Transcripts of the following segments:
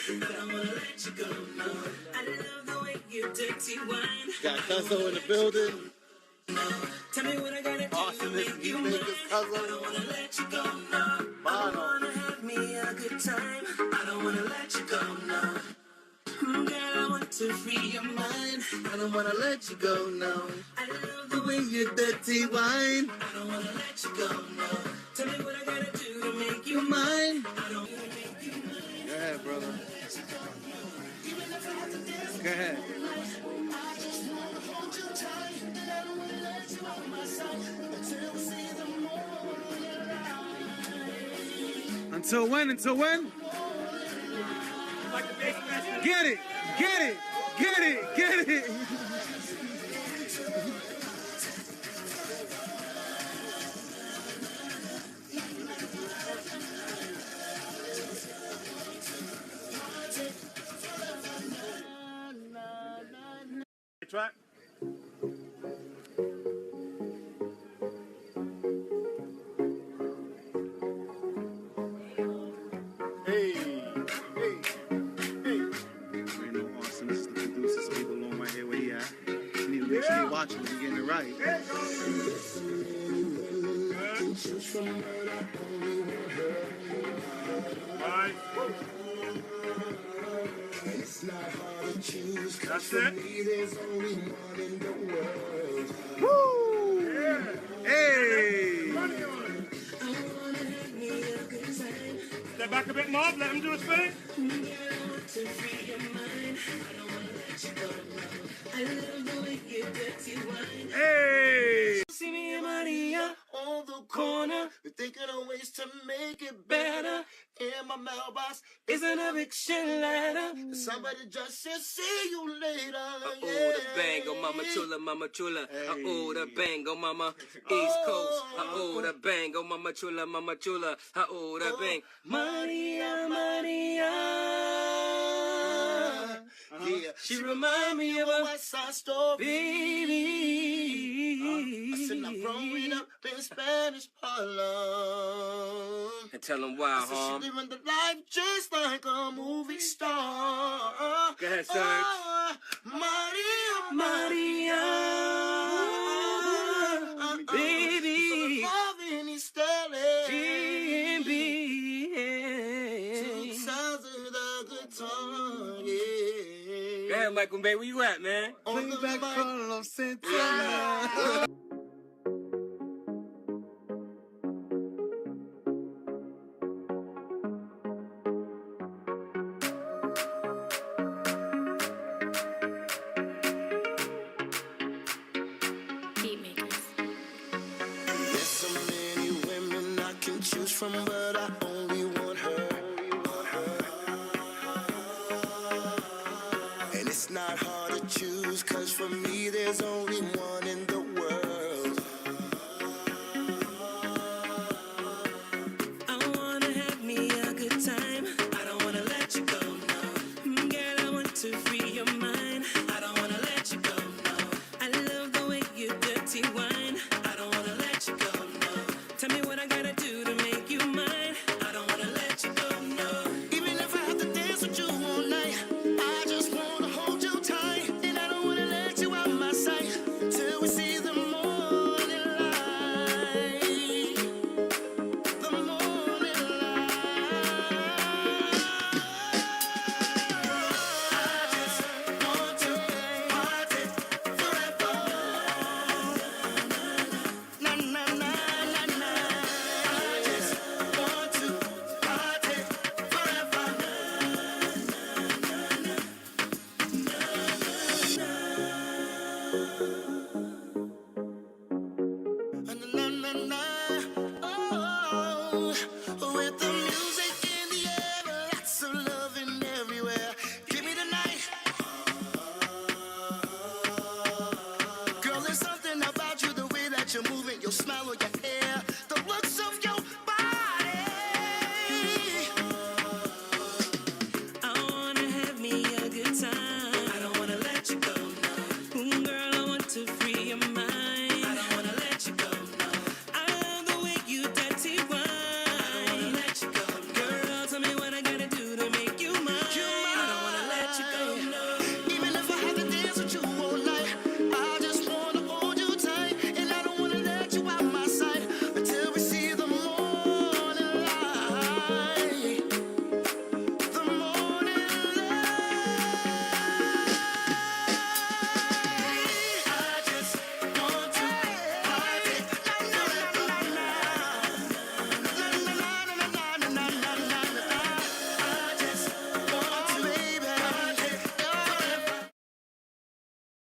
I don't wanna let you go, no. I love the way you dirty wine. Got Cuzzo in the building. Tell me what I gotta do Hostin to make you mine. I don't wanna let you go, no. I wanna have me a good time. I don't wanna let you go, no. Girl, I want to free your mind. I don't wanna let you go, no. I love the The way you dirty wine. I don't wanna let you go, no. Tell me what I gotta do to make you You mine? I don't wanna make you mine. Go ahead, brother. Go ahead. Until when? Until when? Get it! Get it! Get it! Get it! Track. Hey! Hey! Hey! Ain't no Hostin. This is the producer, so he belong right here where he at. You need to make sure you watching and getting it right. Alright. That's it. Woo! Yeah. Hey! Money on it. Step back a bit more. Let him do his thing. Hey! See me and Maria on the corner. We're thinking of ways to make it Better In my mailbox is an eviction letter. somebody just said, see you later. Oh, the bang, oh mama chula, mama chula. Oh, the bang, oh mama East Coast. Oh, the bang, oh mama chula, mama chula. Oh, the bang, Maria, Maria. Yeah, She remind me of a West Side Story. baby. I said I'm growing up in Spanish Harlem. And tell them why, So huh? she living the life just like a movie star. Go ahead, Serge. Maria, Maria, baby. Marvin is Stanley. GMB. Two sides of the guitar, yeah. Go ahead, Michael Bay, where you at, man? On the back of Santana. There's so many women I can choose from, but I only want her. And it's not hard to choose, cause for me there's only one in the world. I wanna have me a good time. I don't wanna let you go, no. Girl, I want to free your mind. I don't wanna let you go, no. I love the way you dirty wine. I don't wanna let you go, no. Tell me what I gotta do to make you mine. I don't wanna let you go, no. Even if I have to dance with you all night, I just wanna hold you tight. And I don't wanna let you out of my sight till we see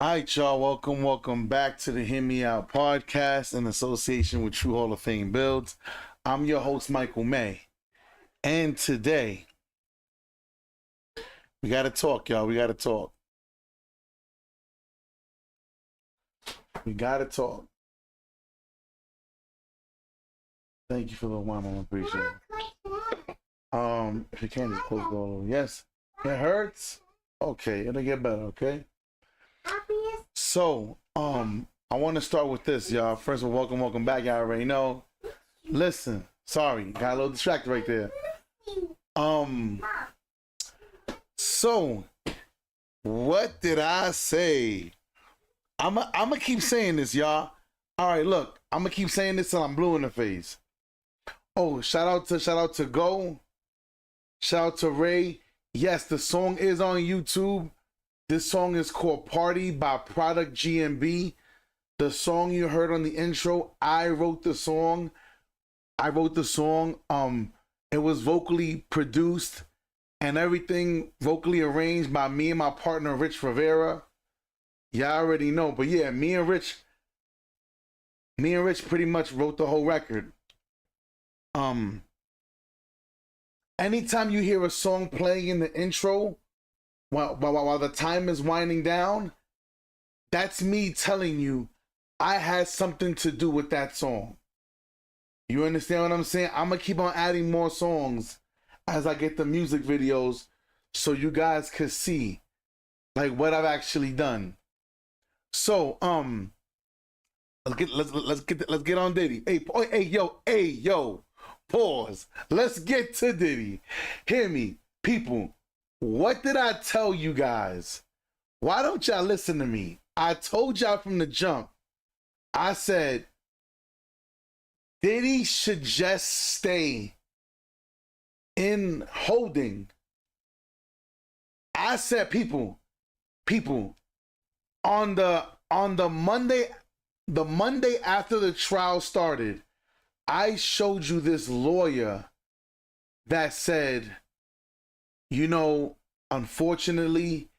All right, y'all. Welcome back to the Hear Me Out podcast in association with True Hall of Fame Builds. I'm your host, Michael May. And today, we got to talk, y'all. We got to talk. Thank you for the one. I appreciate it. If you can't, just close the door. Yes. It hurts? Okay. It'll get better, okay? So, I want to start with this, y'all. First of all, welcome back. Y'all already know. Listen, sorry, got a little distracted right there. So, what did I say? I'ma keep saying this, y'all. All right, look, I'm gonna keep saying this till I'm blue in the face. Oh, shout out to Go. Shout out to Ray. Yes, the song is on YouTube. This song is called Party by Product GMB. The song you heard on the intro, I wrote the song. It was vocally produced and everything vocally arranged by me and my partner, Rich Rivera. Y'all already know. But yeah, me and Rich pretty much wrote the whole record. Anytime you hear a song playing in the intro, while the time is winding down, that's me telling you I had something to do with that song. You understand what I'm saying? I'm going to keep on adding more songs as I get the music videos so you guys could see like what I've actually done. So, let's get on Diddy. Hey, yo, pause. Let's get to Diddy. Hear me, people. What did I tell you guys? Why don't y'all listen to me? I told y'all from the jump. I said, Diddy should just stay in holding. I said, people, on the Monday after the trial started, I showed you this lawyer that said, you know, unfortunately,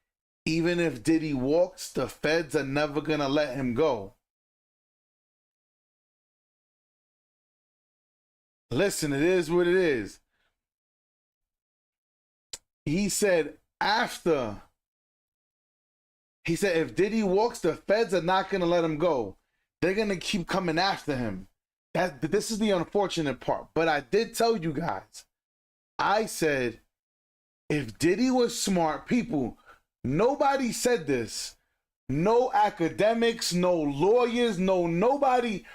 even if Diddy walks, the feds are never going to let him go. Listen, it is what it is. He said if Diddy walks, the feds are not going to let him go. They're going to keep coming after him. This is the unfortunate part. But I did tell you guys, I said, if Diddy was smart, people, nobody said this. No academics, no lawyers, nobody.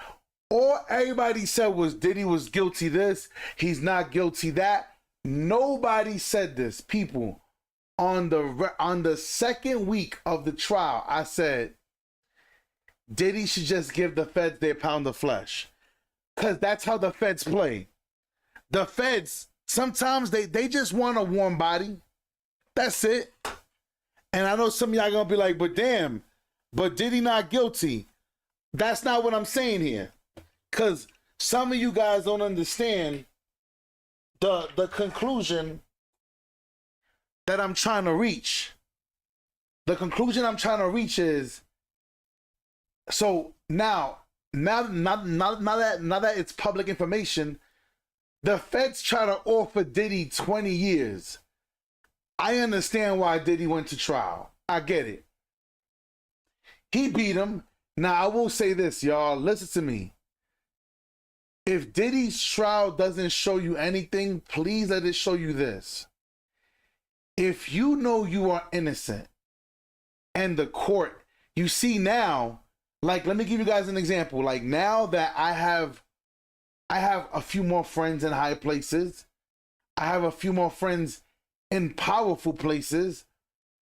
All everybody said was Diddy was guilty this, he's not guilty that. Nobody said this. People, on the second week of the trial, I said, Diddy should just give the feds their pound of flesh. Because that's how the feds play. The feds, sometimes they just want a warm body. That's it. And I know some of y'all gonna be like, but damn, but Diddy not guilty. That's not what I'm saying here. Because some of you guys don't understand the conclusion that I'm trying to reach. The conclusion I'm trying to reach is, so now that it's public information, the feds try to offer Diddy 20 years. I understand why Diddy went to trial. I get it. He beat him. Now, I will say this, y'all. Listen to me. If Diddy's trial doesn't show you anything, please let it show you this. If you know you are innocent and the court, you see now, like, let me give you guys an example. Like, now that I have a few more friends in high places. I have a few more friends in powerful places.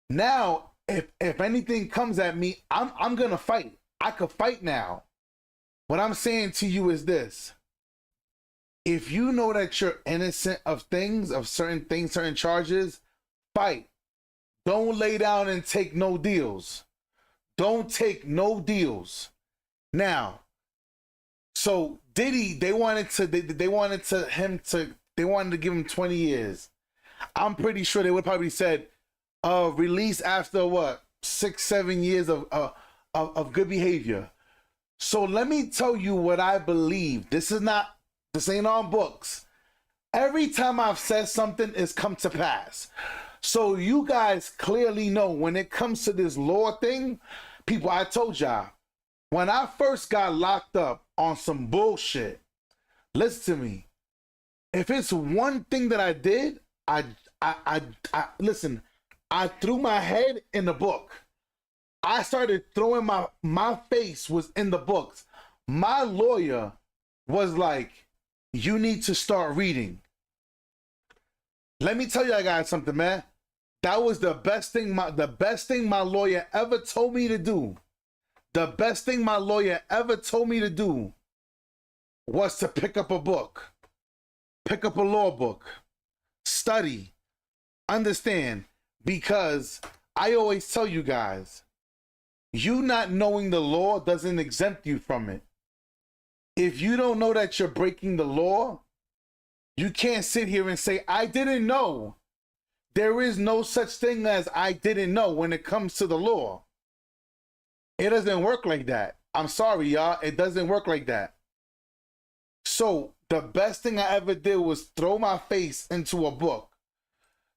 Now, if anything comes at me, I'm gonna fight. I could fight now. What I'm saying to you is this. If you know that you're innocent of things, of certain things, certain charges, fight. Don't lay down and take no deals. Don't take no deals. Now, so Diddy, they wanted to give him 20 years. I'm pretty sure they would probably said, release after what? 6-7 years of good behavior. So let me tell you what I believe. This ain't on books. Every time I've said something, it's come to pass. So you guys clearly know when it comes to this law thing, people, I told y'all, when I first got locked up on some bullshit, listen to me. If it's one thing that I did, I listen, I threw my head in the book. I started throwing my face was in the books. My lawyer was like, you need to start reading. Let me tell you guys something, man. That was the best thing my lawyer ever told me to do. The best thing my lawyer ever told me to do was to pick up a book. Pick up a law book. Study. Understand. Because I always tell you guys, you not knowing the law doesn't exempt you from it. If you don't know that you're breaking the law, you can't sit here and say, I didn't know. There is no such thing as I didn't know when it comes to the law. It doesn't work like that. I'm sorry, y'all. It doesn't work like that. So the best thing I ever did was throw my face into a book.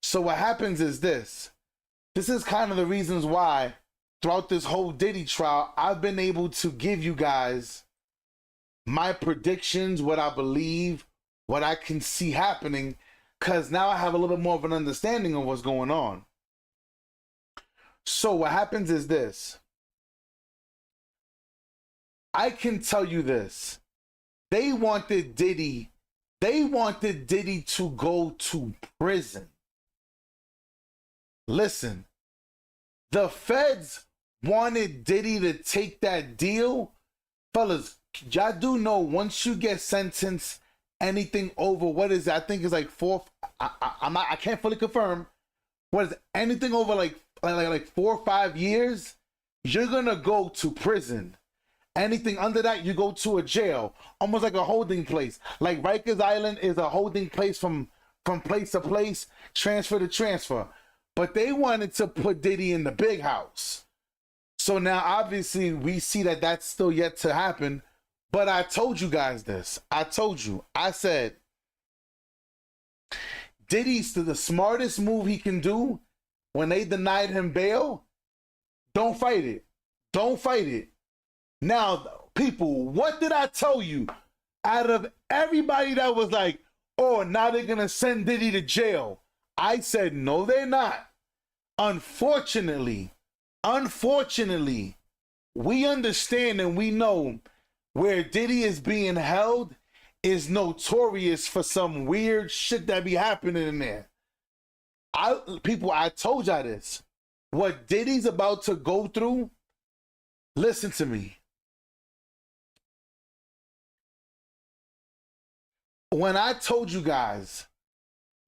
So what happens is this. This is kind of the reasons why throughout this whole Diddy trial, I've been able to give you guys my predictions, what I believe, what I can see happening, because now I have a little bit more of an understanding of what's going on. So what happens is this. I can tell you this. They wanted Diddy to go to prison. Listen, the feds wanted Diddy to take that deal. Fellas, y'all do know once you get sentenced, anything over, what is it? I think it's like I can't fully confirm. What is it? Anything over like 4 or 5 years, you're gonna go to prison. Anything under that, you go to a jail, almost like a holding place. Like Rikers Island is a holding place from place to place, transfer to transfer. But they wanted to put Diddy in the big house. So now, obviously, we see that that's still yet to happen. But I told you guys this. I told you. I said, Diddy's the smartest move he can do when they denied him bail. Don't fight it. Don't fight it. Now, people, what did I tell you? Out of everybody that was like, oh, now they're going to send Diddy to jail. I said, no, they're not. Unfortunately, we understand and we know where Diddy is being held is notorious for some weird shit that be happening in there. I told y'all this. What Diddy's about to go through, listen to me. When I told you guys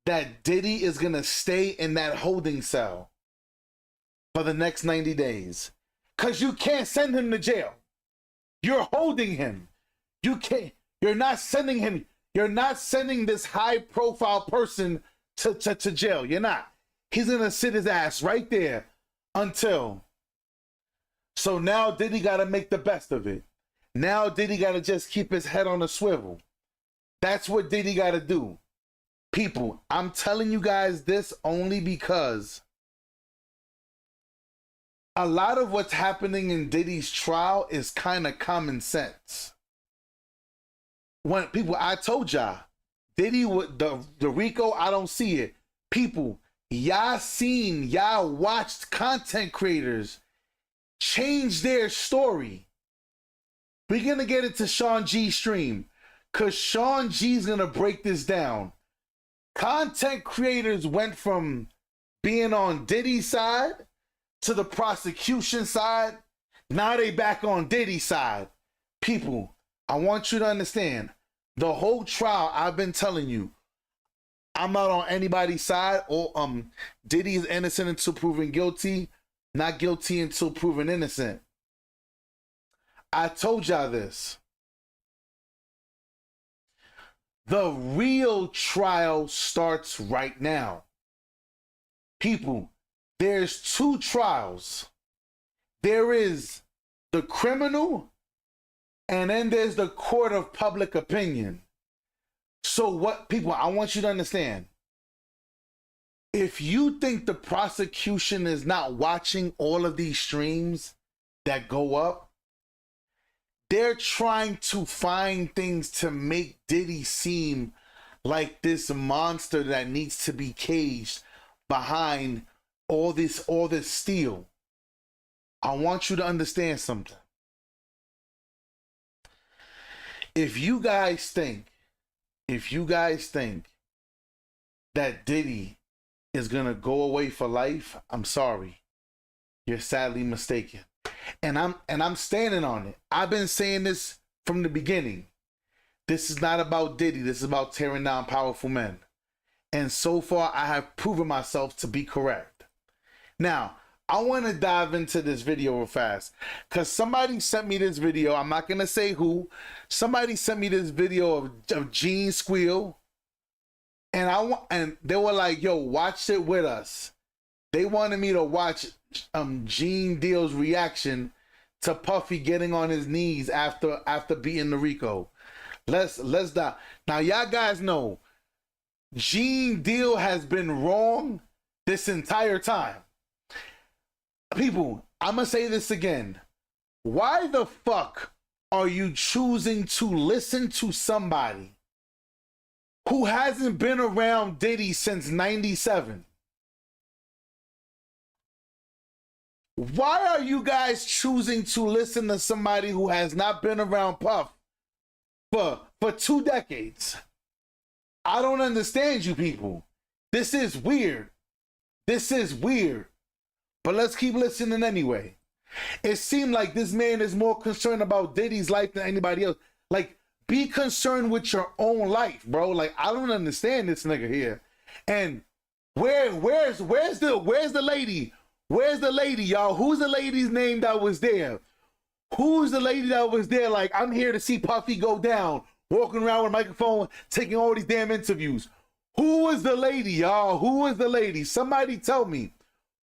that Diddy is going to stay in that holding cell for the next 90 days, because you can't send him to jail. You're holding him. You can't. You're not sending him. You're not sending this high-profile person to jail. You're not. He's going to sit his ass right there until. So now Diddy got to make the best of it. Now Diddy got to just keep his head on a swivel. That's what Diddy got to do. People, I'm telling you guys this only because a lot of what's happening in Diddy's trial is kind of common sense. When people, I told y'all, Diddy with the Rico, I don't see it. People, y'all watched content creators change their story. We're going to get into Sean G's stream because Sean G's going to break this down. Content creators went from being on Diddy's side to the prosecution side. Now they back on Diddy's side. People, I want you to understand, the whole trial, I've been telling you, I'm not on anybody's side. Or Diddy is innocent until proven guilty, not guilty until proven innocent. I told y'all this. The real trial starts right now. People, there's 2 trials. there is the criminal, and then there's the court of public opinion. So what, people, I want you to understand, if you think the prosecution is not watching all of these streams that go up, they're trying to find things to make Diddy seem like this monster that needs to be caged behind all this steel. I want you to understand something. If you guys think that Diddy is gonna go away for life, I'm sorry. You're sadly mistaken. And I'm standing on it. I've been saying this from the beginning. This is not about Diddy. This is about tearing down powerful men. And so far, I have proven myself to be correct. Now, I want to dive into this video real fast because somebody sent me this video. I'm not going to say who. Somebody sent me this video of Gene Squeal. And they were like, yo, watch it with us. They wanted me to watch Gene Deal's reaction to Puffy getting on his knees after beating the Rico. Let's dive. Now, y'all guys know Gene Deal has been wrong this entire time. People, I'm going to say this again. Why the fuck are you choosing to listen to somebody who hasn't been around Diddy since 97? Why are you guys choosing to listen to somebody who has not been around Puff for 2 decades? I don't understand you people. This is weird. This is weird. But let's keep listening anyway. It seemed like this man is more concerned about Diddy's life than anybody else. Like, be concerned with your own life, bro. Like, I don't understand this nigga here. And where's the lady? Where's the lady, y'all? Who's the lady's name that was there? Who's the lady that was there? Like, I'm here to see Puffy go down, walking around with a microphone, taking all these damn interviews. Who was the lady, y'all? Who was the lady? Somebody tell me.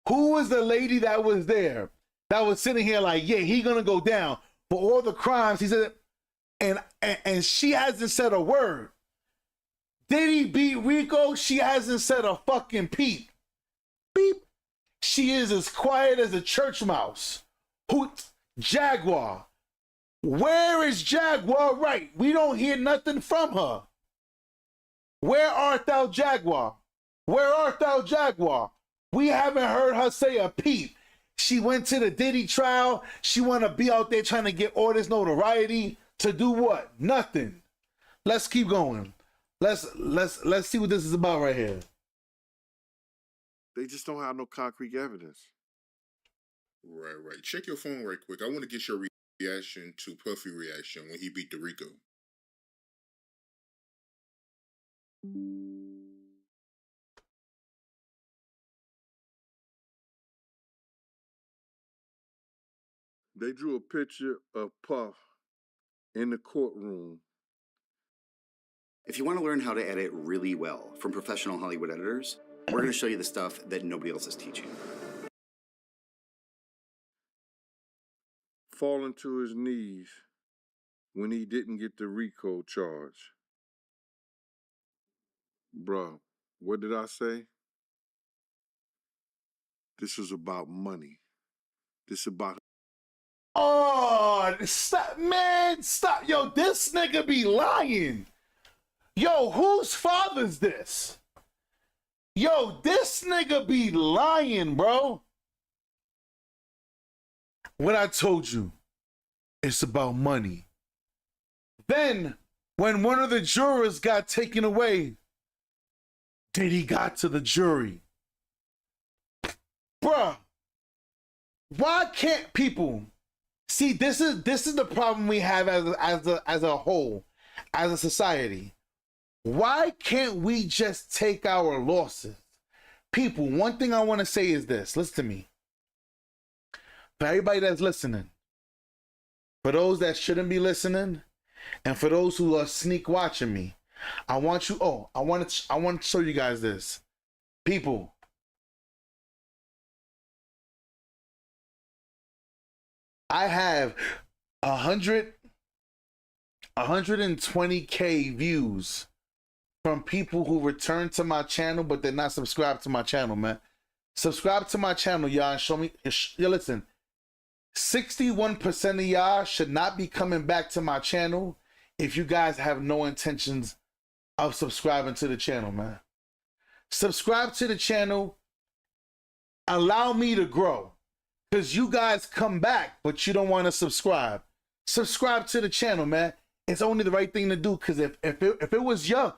Who was the lady that was there? That was sitting here like, yeah, he gonna go down for all the crimes he said, and she hasn't said a word. Did he beat Rico? She hasn't said a fucking peep. Beep. She is as quiet as a church mouse. Hoot. Jaguar. Where is Jaguar? Right. We don't hear nothing from her. Where art thou, Jaguar? Where art thou, Jaguar? We haven't heard her say a peep. She went to the Diddy trial. She want to be out there trying to get all this notoriety to do what? Nothing. Let's keep going. Let's see what this is about right here. They just don't have no concrete evidence. Right. Check your phone right quick. I want to get your reaction to Puffy reaction when he beat the Rico. They drew a picture of Puff in the courtroom. If you want to learn how to edit really well from professional Hollywood editors, we're going to show you the stuff that nobody else is teaching. Falling to his knees when he didn't get the RICO charge. Bruh, what did I say? This was about money. This is about... Oh, stop, man, stop. Yo, this nigga be lying. Yo, whose father's this? Yo, this nigga be lying, bro. What I told you, it's about money. Then, when one of the jurors got taken away, Diddy got to the jury. Bruh, why can't people see? This is the problem we have as a whole, as a society. Why can't we just take our losses? People, one thing I want to say is this. Listen to me. For everybody that's listening, for those that shouldn't be listening, and for those who are sneak watching me, I want to show you guys this. People, I have 120K views from people who return to my channel, but they're not subscribed to my channel, man. Subscribe to my channel, y'all, and show me. Yeah, listen, 61% of y'all should not be coming back to my channel if you guys have no intentions of subscribing to the channel, man. Subscribe to the channel. Allow me to grow. Because you guys come back, but you don't want to subscribe. Subscribe to the channel, man. It's only the right thing to do. Because if it was your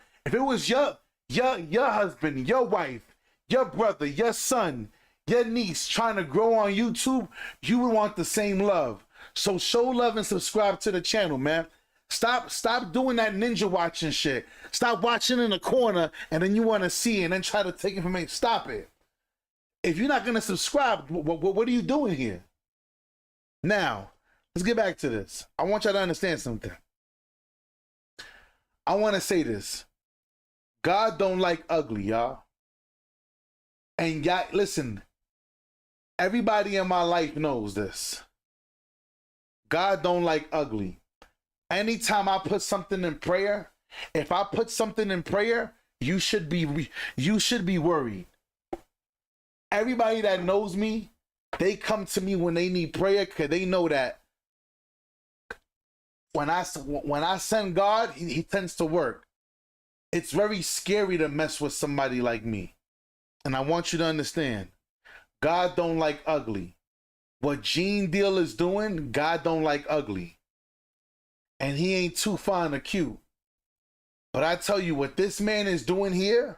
husband, your wife, your brother, your son, your niece trying to grow on YouTube, you would want the same love. So show love and subscribe to the channel, man. Stop doing that ninja watching shit. Stop watching in the corner and then you want to see and then try to take information. Stop it. If you're not going to subscribe, what are you doing here? Now, let's get back to this. I want y'all to understand something. I want to say this. God don't like ugly, y'all. And y'all, listen, everybody in my life knows this. God don't like ugly. Anytime I put something in prayer, if I put something in prayer, you should be worried. Everybody that knows me, they come to me when they need prayer because they know that when I send God, he tends to work. It's very scary to mess with somebody like me. And I want you to understand, God don't like ugly. What Gene Deal is doing, God don't like ugly. And he ain't too fond of cute. But I tell you what this man is doing here,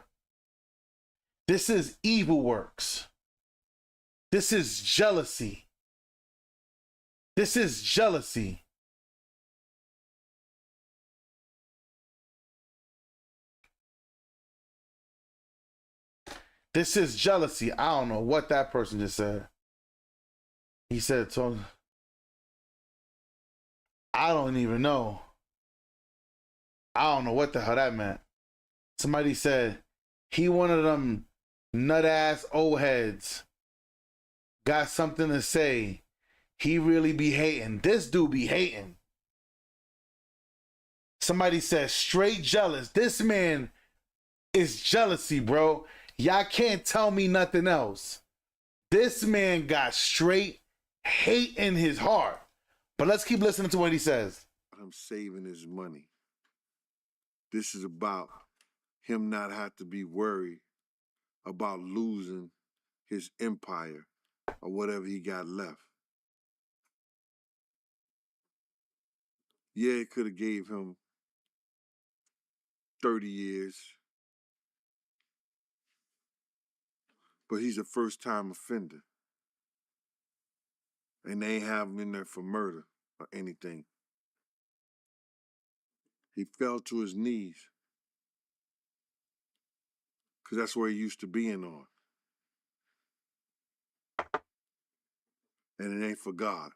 this is evil works. This is jealousy. This is jealousy. This is jealousy. I don't know what that person just said. He said, I don't even know. I don't know what the hell that meant. Somebody said, he one of them nut ass old heads. Got something to say. He really be hating. This dude be hating. Somebody said, straight jealous. This man is jealousy, bro. Y'all can't tell me nothing else. This man got straight hate in his heart. But let's keep listening to what he says. I'm saving his money. This is about him not have to be worried about losing his empire or whatever he got left. Yeah, it could have gave him 30 years. But he's a first-time offender. And they ain't have him in there for murder or anything. He fell to his knees. Because that's where he used to being on. And it ain't for God.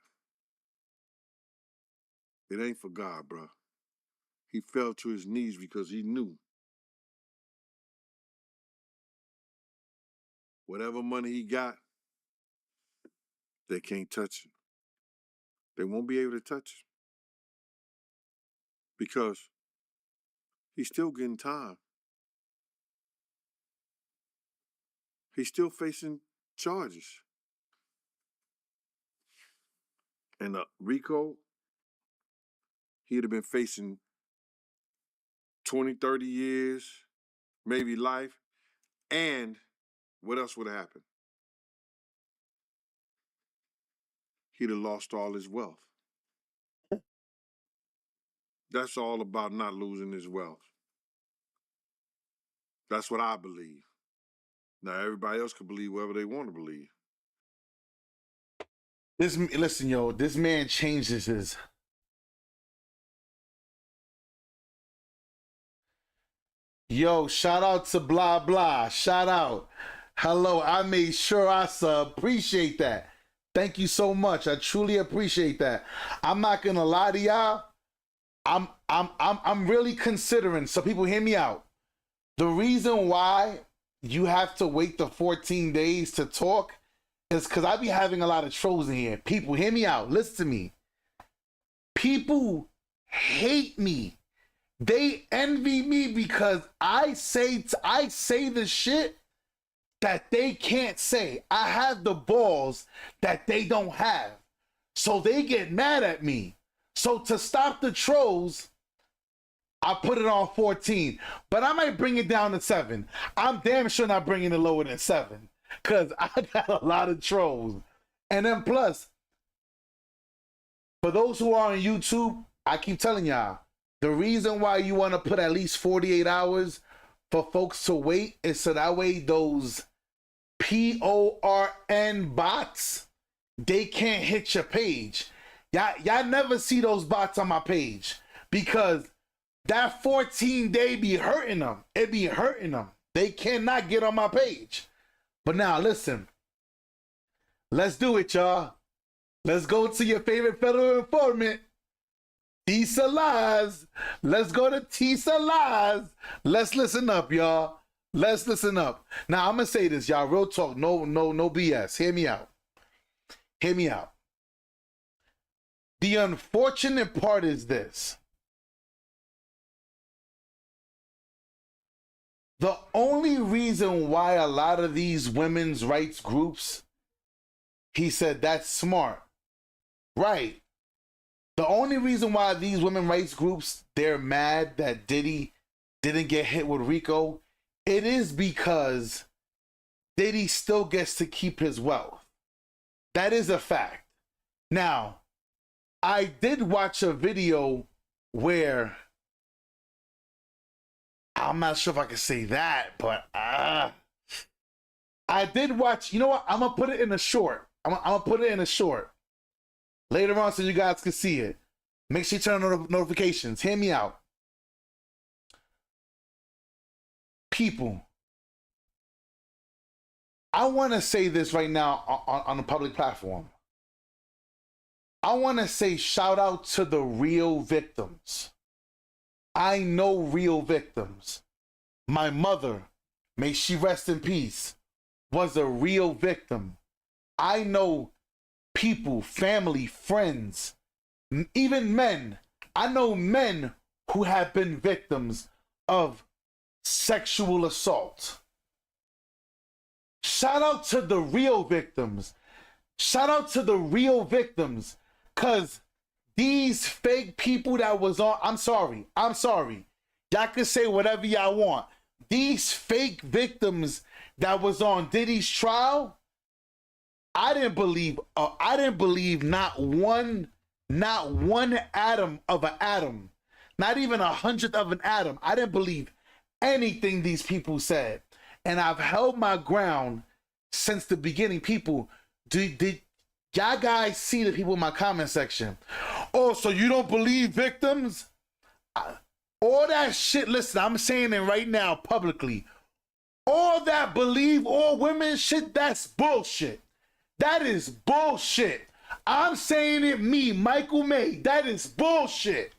It ain't for God, bro. He fell to his knees because he knew whatever money he got, they can't touch it. They won't be able to touch it. Because he's still getting time. He's still facing charges. And Rico, he'd have been facing 20, 30 years, maybe life. And what else would have happened? He'd have lost all his wealth. That's all about not losing his wealth. That's what I believe. Now, everybody else can believe whatever they want to believe. Listen, yo, this man changes his... Yo, shout out to blah, blah. Shout out. Hello, I made sure I appreciate that. Thank you so much. I truly appreciate that. I'm not going to lie to y'all. I'm really considering, so people hear me out. The reason why you have to wait the 14 days to talk is because I be having a lot of trolls in here. People, hear me out. Listen to me. People hate me. They envy me because I say the shit that they can't say. I have the balls that they don't have. So they get mad at me. So to stop the trolls, I put it on 14. But I might bring it down to 7. I'm damn sure not bringing it lower than 7. Because I got a lot of trolls. And then plus, for those who are on YouTube, I keep telling y'all, the reason why you want to put at least 48 hours for folks to wait is so that way those PORN bots, they can't hit your page. Y'all never see those bots on my page because that 14-day be hurting them. It be hurting them. They cannot get on my page. But now listen, let's do it, y'all. Let's go to your favorite federal informant, Tissa Lies. Let's go to Tissa Lies. Let's listen up, y'all. Let's listen up. Now, I'm going to say this, y'all. Real talk. No BS. Hear me out. Hear me out. The unfortunate part is this. The only reason why a lot of these women's rights groups, he said, that's smart. Right. The only reason why these women rights groups, they're mad that Diddy didn't get hit with RICO, it is because Diddy still gets to keep his wealth. That is a fact. Now, I did watch a video where, I'm not sure if I can say that, but I did watch, you know what? I'm going to put it in a short. I'm going to put it in a short later on so you guys can see it. Make sure you turn on notifications. Hear me out. People, I want to say this right now on a public platform. I want to say shout out to the real victims. I know real victims. My mother, may she rest in peace, was a real victim. I know people, family, friends, even men. I know men who have been victims of sexual assault. Shout out to the real victims. Shout out to the real victims. Because these fake people that was on, I'm sorry. Y'all can say whatever y'all want. These fake victims that was on Diddy's trial, I didn't believe not one atom of an atom, not even 100th of an atom. I didn't believe anything these people said. And I've held my ground since the beginning. People, did y'all guys see the people in my comment section? Oh, so you don't believe victims? All that shit, listen, I'm saying it right now publicly. All that believe all women shit, that's bullshit. That is bullshit. I'm saying it, me, Michael May. That is bullshit.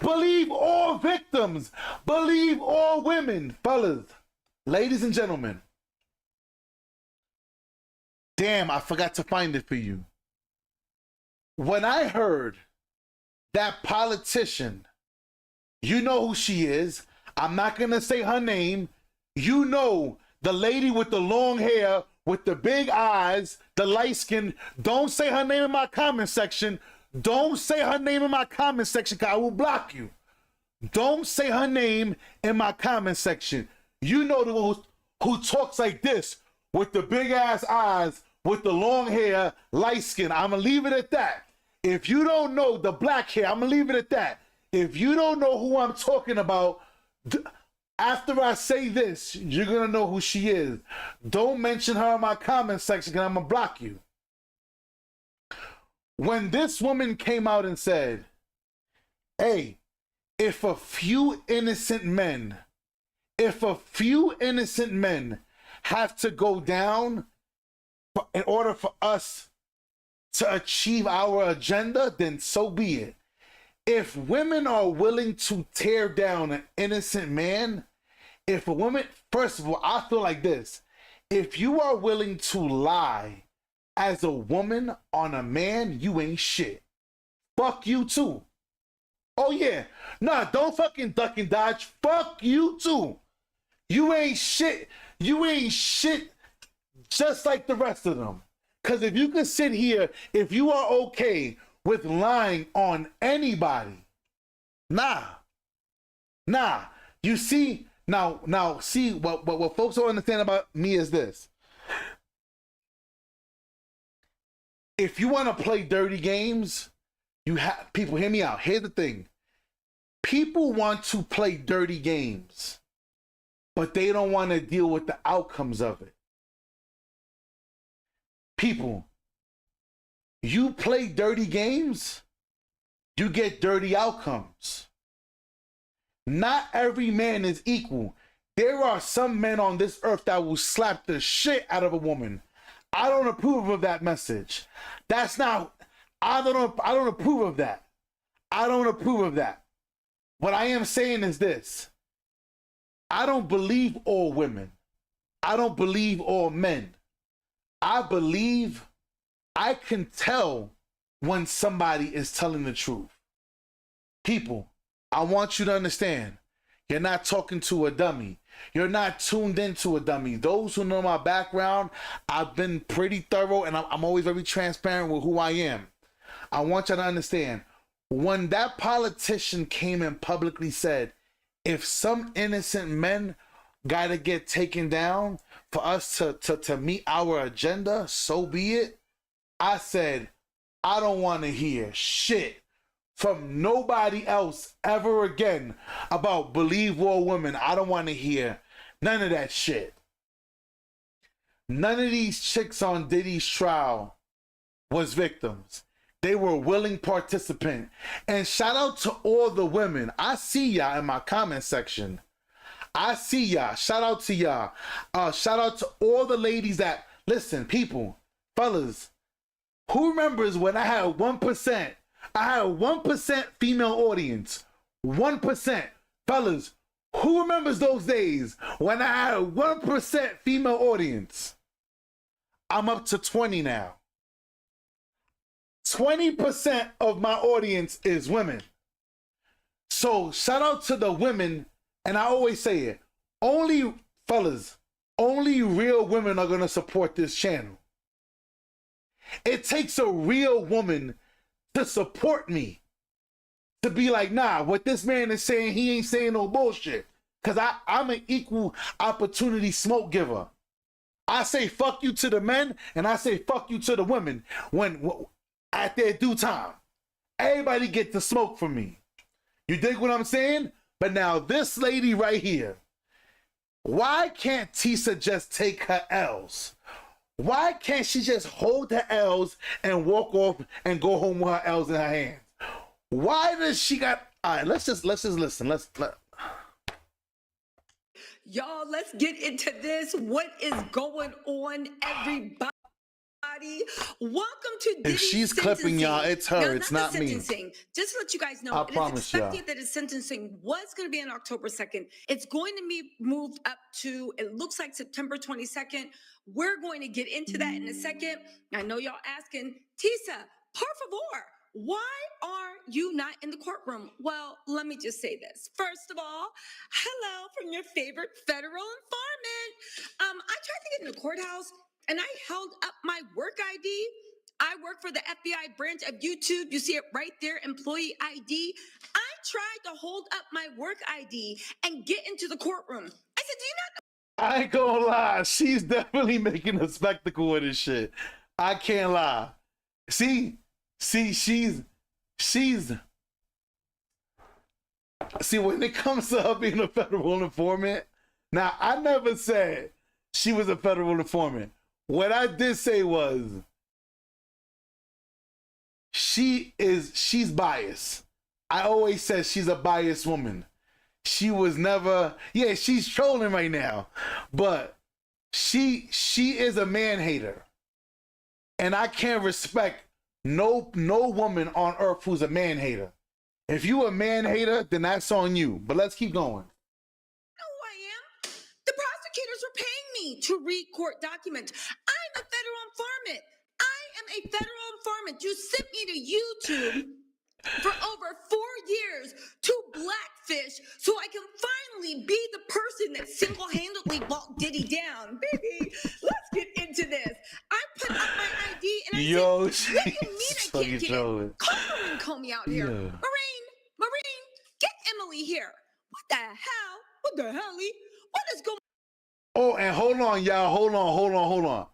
Believe all victims. Believe all women. Fellas, ladies and gentlemen. Damn, I forgot to find it for you. When I heard that politician, you know who she is. I'm not going to say her name. You know the lady with the long hair, with the big eyes, the light skin. Don't say her name in my comment section. Don't say her name in my comment section, because I will block you. Don't say her name in my comment section. You know the one who talks like this, with the big ass eyes, with the long hair, light skin. I'm going to leave it at that. If you don't know the black hair, I'm going to leave it at that. If you don't know who I'm talking about, after I say this, you're going to know who she is. Don't mention her in my comment section, because I'm going to block you. When this woman came out and said, hey, if a few innocent men have to go down in order for us to achieve our agenda, then so be it. If women are willing to tear down an innocent man, if a woman, first of all, I feel like this. If you are willing to lie as a woman on a man, you ain't shit. Fuck you too. Oh yeah. Nah, don't fucking duck and dodge. Fuck you too. You ain't shit. You ain't shit just like the rest of them. Because if you can sit here, if you are okay with lying on anybody, nah. You see, now see what folks don't understand about me is this. If you want to play dirty games, you have people hear me out. Here's the thing. People want to play dirty games, but they don't want to deal with the outcomes of it. People, you play dirty games, you get dirty outcomes. Not every man is equal. There are some men on this earth that will slap the shit out of a woman. I don't approve of that message. That's not, I don't approve of that. I don't approve of that. What I am saying is this. I don't believe all women. I don't believe all men. I believe I can tell when somebody is telling the truth. People, I want you to understand, you're not talking to a dummy. You're not tuned into a dummy. Those who know my background, I've been pretty thorough and I'm always very transparent with who I am. I want you to understand, when that politician came and publicly said, if some innocent men got to get taken down for us to meet our agenda, so be it. I said, I don't want to hear shit from nobody else ever again about believe all women. I don't want to hear none of that shit. None of these chicks on Diddy's trial was victims. They were willing participants. And shout out to all the women. I see y'all in my comment section. I see y'all. Shout out to y'all. Shout out to all the ladies that, listen, people, fellas, who remembers when I had 1%? I had a 1% female audience. 1%. Fellas, who remembers those days when I had a 1% female audience? I'm up to 20 now. 20% of my audience is women. So shout out to the women, and I always say it, only, fellas, only real women are gonna support this channel. It takes a real woman to support me. To be like, nah, what this man is saying, he ain't saying no bullshit. Because I'm an equal opportunity smoke giver. I say fuck you to the men, and I say fuck you to the women when at their due time. Everybody get the smoke from me. You dig what I'm saying? But now this lady right here, why can't Tissa just take her L's? Why can't she just hold her L's and walk off and go home with her L's in her hands? Why does she got? All right, let's just listen. Y'all, let's get into this. What is going on, everybody? Welcome to Diddy's If she's clipping y'all, it's her. Now, it's not me. Just to let you guys know, I it is promise y'all. expected that his sentencing was going to be on October 2nd. It's going to be moved up to, it looks like September 22nd. We're going to get into that in a second. I know y'all asking, Tissa, por favor, why are you not in the courtroom? Well, let me just say this. First of all, hello from your favorite federal informant. I tried to get in the courthouse and I held up my work ID. I work for the FBI branch of YouTube. You see it right there, employee ID. I tried to hold up my work ID and get into the courtroom. I said, do you not know? I ain't gonna lie. She's definitely making a spectacle of this shit. I can't lie. See, she's see, when it comes to her being a federal informant, now I never said she was a federal informant. What I did say was she's biased. I always said she's a biased woman. She was never, yeah, she's trolling right now, but she is a man hater. And I can't respect no woman on earth who's a man hater. If you a man hater, then that's on you. But let's keep going. Who I am? The prosecutors were paying me to read court documents. I'm a federal informant. a federal informant. You sent me to YouTube for over 4 years to blackfish so I can finally be the person that single-handedly walked Diddy down. Baby, let's get into this. I put up my ID and I Yo, said, what do you mean I can't get trolling. in? Call Marine, call me out here. Yeah. Marine, get Emily here. What the hell? What the helly? What is going Oh, and hold on, y'all. Hold on.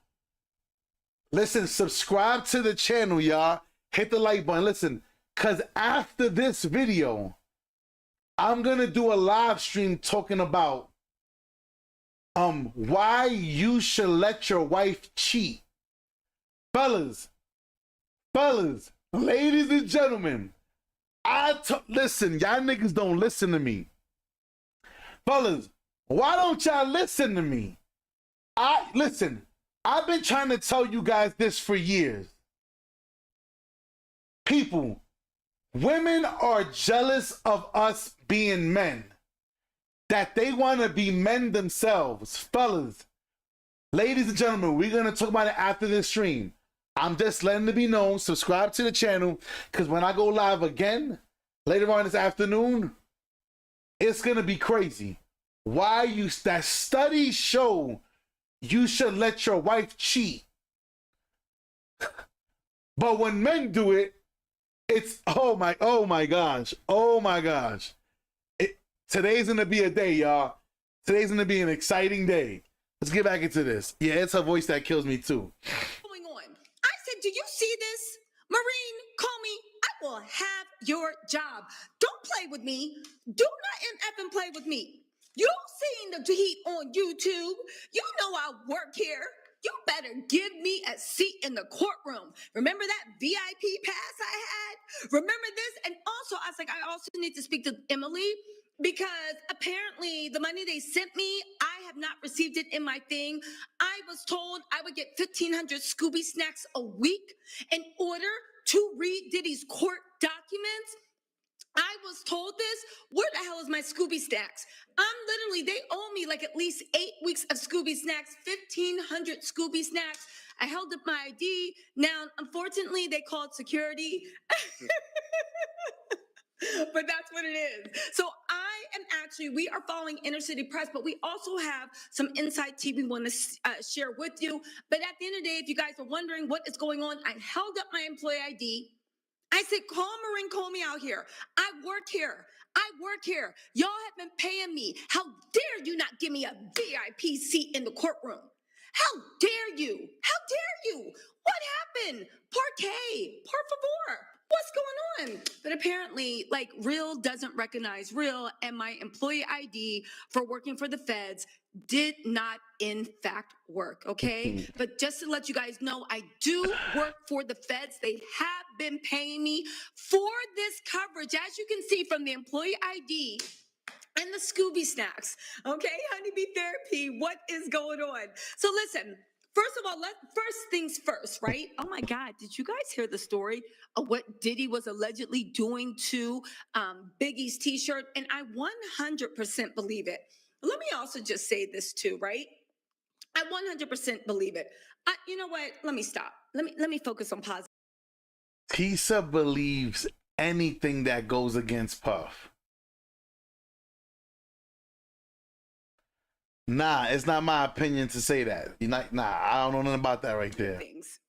Listen, subscribe to the channel, y'all. Hit the like button. Listen, because after this video, I'm going to do a live stream talking about why you should let your wife cheat. Fellas, ladies and gentlemen, listen, y'all niggas don't listen to me. Fellas, why don't y'all listen to me? Listen, I've been trying to tell you guys this for years. People, women are jealous of us being men. That they want to be men themselves. Fellas, ladies and gentlemen, we're going to talk about it after this stream. I'm just letting it be known. Subscribe to the channel, because when I go live again later on this afternoon, it's going to be crazy. That studies show you should let your wife cheat. But when men do it, it's, oh my gosh. Today's going to be a day, y'all. Today's going to be an exciting day. Let's get back into this. Yeah, it's her voice that kills me too. on? I said, do you see this? Marine, call me. I will have your job. Don't play with me. Do not MF play with me. You've seen the heat on YouTube. You know I work here. You better give me a seat in the courtroom. Remember that VIP pass I had? Remember this? And also, I was like, I also need to speak to Emily, because apparently the money they sent me, I have not received it in my thing. I was told I would get 1,500 Scooby snacks a week in order to read Diddy's court documents. I was told this. Where the hell is my Scooby snacks? They owe me like at least 8 weeks of Scooby snacks, 1,500 Scooby snacks. I held up my ID. Now, unfortunately, they called security. But that's what it is. So we are following Inner City Press, but we also have some inside tea we want to share with you. But at the end of the day, if you guys are wondering what is going on, I held up my employee ID. I said, call Marine, call me out here. I work here. Y'all have been paying me. How dare you not give me a VIP seat in the courtroom? How dare you? What happened? Parquet, por favor. What's going on? But apparently, like, Real doesn't recognize Real, and my employee ID for working for the feds did not, in fact, work, okay? But just to let you guys know, I do work for the feds. They have been paying me for this coverage, as you can see from the employee ID and the Scooby snacks, okay? Honeybee Therapy, what is going on? So listen, first of all, first things first, right? Oh my God, did you guys hear the story of what Diddy was allegedly doing to Biggie's t-shirt? And I 100% believe it. Let me also just say this too, right? I 100% believe it. You know what? Let me stop. Let me focus on positive. Tissa believes anything that goes against Puff. Nah, it's not my opinion to say that. I don't know nothing about that right there. Things.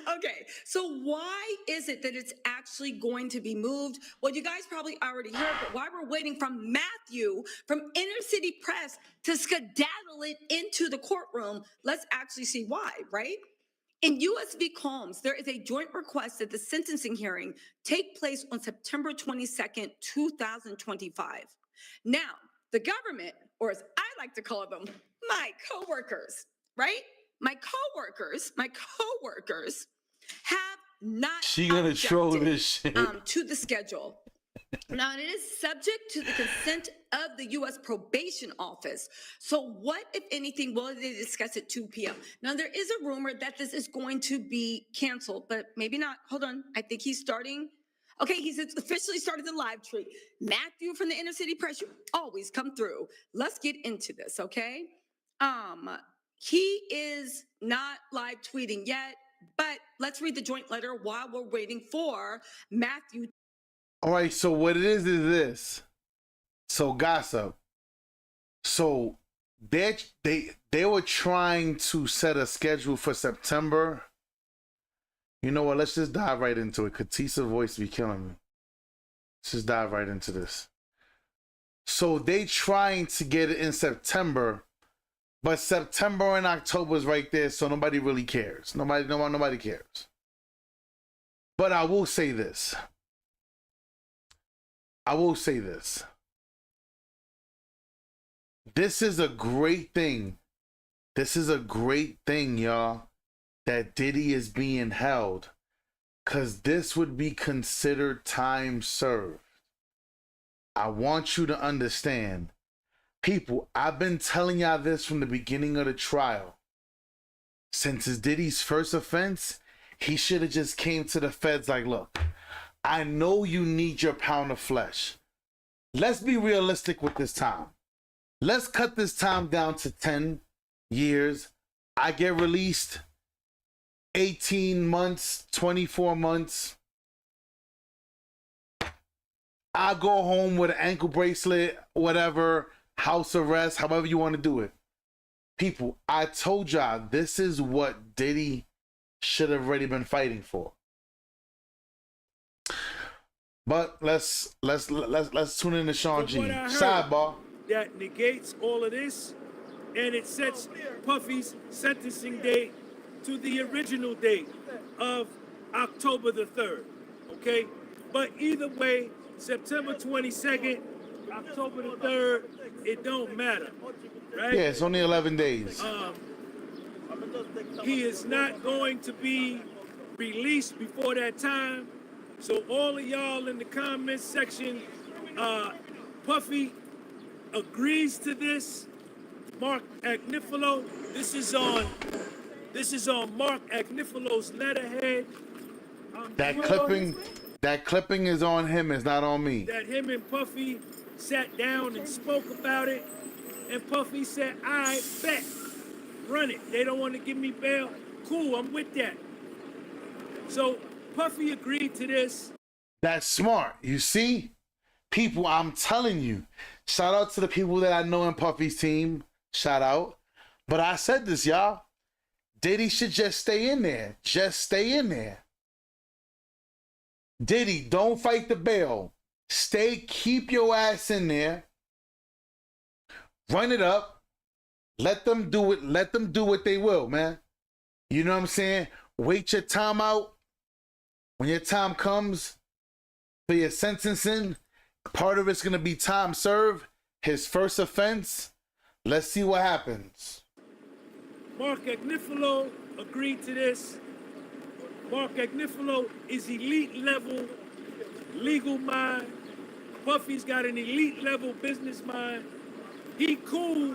Okay, so why is it that it's actually going to be moved? Well, you guys probably already heard, but while we're waiting from Matthew from Inner City Press to skedaddle it into the courtroom, let's actually see why, right? In U.S. v. Combs, there is a joint request that the sentencing hearing take place on September 22nd, 2025. Now, the government, or as I like to call them, my coworkers, right? My coworkers have not She gonna troll this shit. To the schedule. Now, it is subject to the consent of the U.S. Probation Office. So what, if anything, will they discuss at 2 p.m.? Now, there is a rumor that this is going to be canceled, but maybe not. Hold on. I think he's starting. Okay, he's officially started the live tweet. Matthew from the Inner City Press, you always come through. Let's get into this, okay? He is not live tweeting yet, but let's read the joint letter while we're waiting for Matthew. All right, so what it is this. So gossip. So they were trying to set a schedule for September. You know what? Let's just dive right into it. Cause Tissa's voice be killing me. Let's just dive right into this. So they trying to get it in September, but September and October is right there, so nobody really cares. Nobody cares. But I will say this. This is a great thing. Y'all, that Diddy is being held. Because this would be considered time served. I want you to understand. People, I've been telling y'all this from the beginning of the trial. Since it's Diddy's first offense, he should have just came to the feds like, look, I know you need your pound of flesh. Let's be realistic with this time. Let's cut this time down to 10 years. I get released 18 months, 24 months. I go home with an ankle bracelet, whatever, house arrest, however you want to do it. People, I told y'all this is what Diddy should have already been fighting for. But let's tune in to Sean G. Sidebar. That negates all of this, and it sets Puffy's sentencing date to the original date of October the 3rd, okay? But either way, September 22nd, October the 3rd, it don't matter, right? Yeah, it's only 11 days. He is not going to be released before that time. So all of y'all in the comments section, Puffy agrees to this. Mark Agnifilo, this is on Mark Agnifalo's letterhead. That clipping is on him, it's not on me. That him and Puffy sat down and spoke about it, and Puffy said, I bet, run it. They don't want to give me bail. Cool, I'm with that. So Puffy agreed to this. That's smart. You see? People, I'm telling you. Shout out to the people that I know in Puffy's team. Shout out. But I said this, y'all. Diddy should just stay in there. Just stay in there. Diddy, don't fight the bail. Keep your ass in there. Run it up. Let them do it. Let them do what they will, man. You know what I'm saying? Wait your time out. When your time comes for your sentencing, part of it's going to be time served. His first offense. Let's see what happens. Mark Agnifilo agreed to this. Mark Agnifilo is elite level legal mind. Puffy's got an elite level business mind. He cool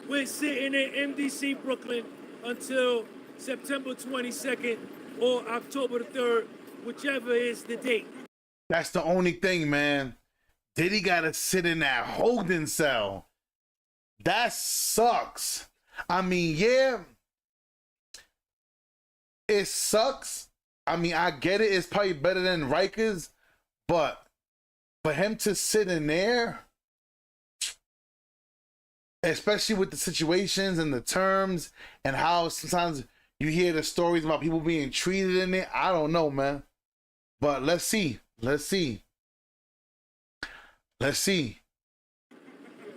with sitting in MDC Brooklyn until September 22nd or October the 3rd, whichever is the date. That's the only thing, man. Diddy gotta sit in that holding cell. That sucks. I mean, yeah, it sucks. I mean, I get it. It's probably better than Rikers, but for him to sit in there, especially with the situations and the terms and how sometimes you hear the stories about people being treated in it, I don't know, man. But let's see. Let's see.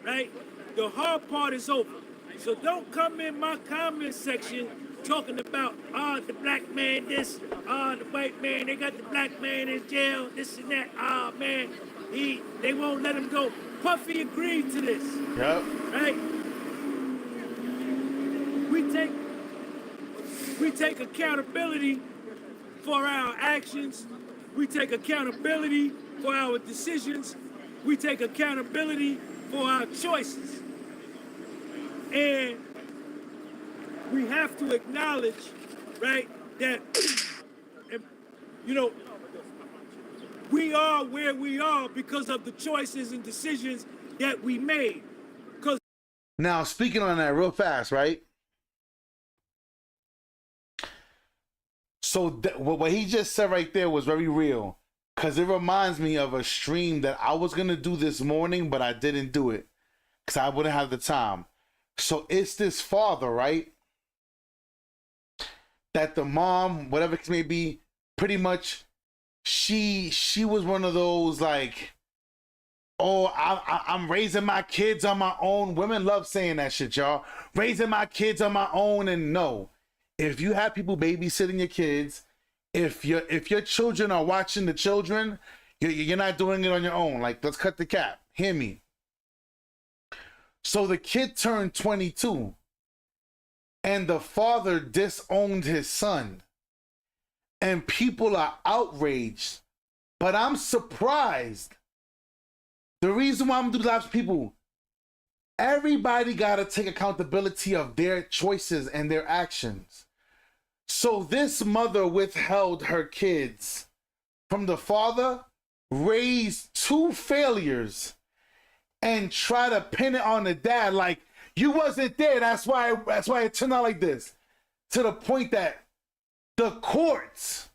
Right? The hard part is over. So don't come in my comment section talking about, the black man this, the white man, they got the black man in jail, this and that, man, they won't let him go. Puffy agreed to this. Yep. Right? We take accountability for our actions. We take accountability for our decisions. We take accountability for our choices. And we have to acknowledge, right, that, we are where we are because of the choices and decisions that we made. Now, speaking on that real fast, right? So what he just said right there was very real, because it reminds me of a stream that I was going to do this morning, but I didn't do it because I wouldn't have the time. So it's this father, right? That the mom, whatever it may be, pretty much she was one of those like, oh, I'm raising my kids on my own. Women love saying that shit, y'all. Raising my kids on my own. And no, if you have people babysitting your kids, if your children are watching the children, you're not doing it on your own. Like, let's cut the cap. Hear me. So the kid turned 22, and the father disowned his son, and people are outraged. But I'm surprised. The reason why I'm doing lives with people, everybody got to take accountability of their choices and their actions. So this mother withheld her kids from the father, raised 2 failures, and try to pin it on the dad like, you wasn't there, that's why it turned out like this. To the point that the courts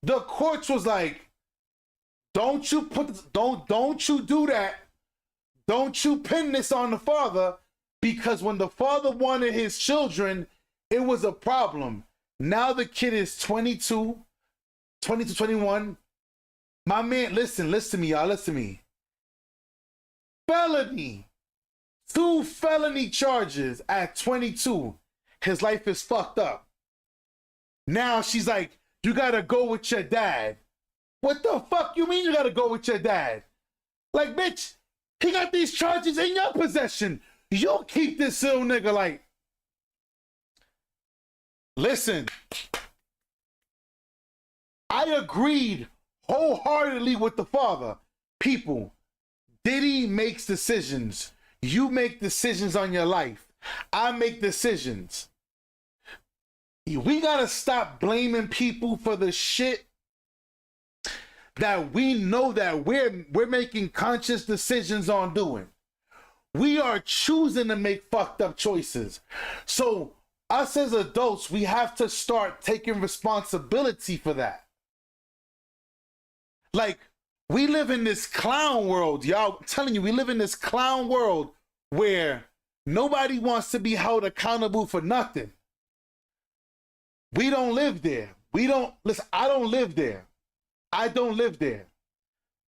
was like, don't you do that. Don't you pin this on the father, because when the father wanted his children, it was a problem. Now the kid is 22, 21. My man, listen to me, y'all, listen to me. Felony. 2 felony charges at 22. His life is fucked up. Now she's like, you gotta go with your dad. What the fuck you mean you gotta go with your dad? Like, bitch, he got these charges in your possession. You keep this little nigga like. Listen, I agreed wholeheartedly with the father. People, Diddy makes decisions. You make decisions on your life. I make decisions. We gotta stop blaming people for the shit that we know that we're making conscious decisions on doing. We are choosing to make fucked up choices. So us as adults, we have to start taking responsibility for that. Like, we live in this clown world, y'all. I'm telling you, we live in this clown world where nobody wants to be held accountable for nothing. We don't live there. Listen, I don't live there. I don't live there.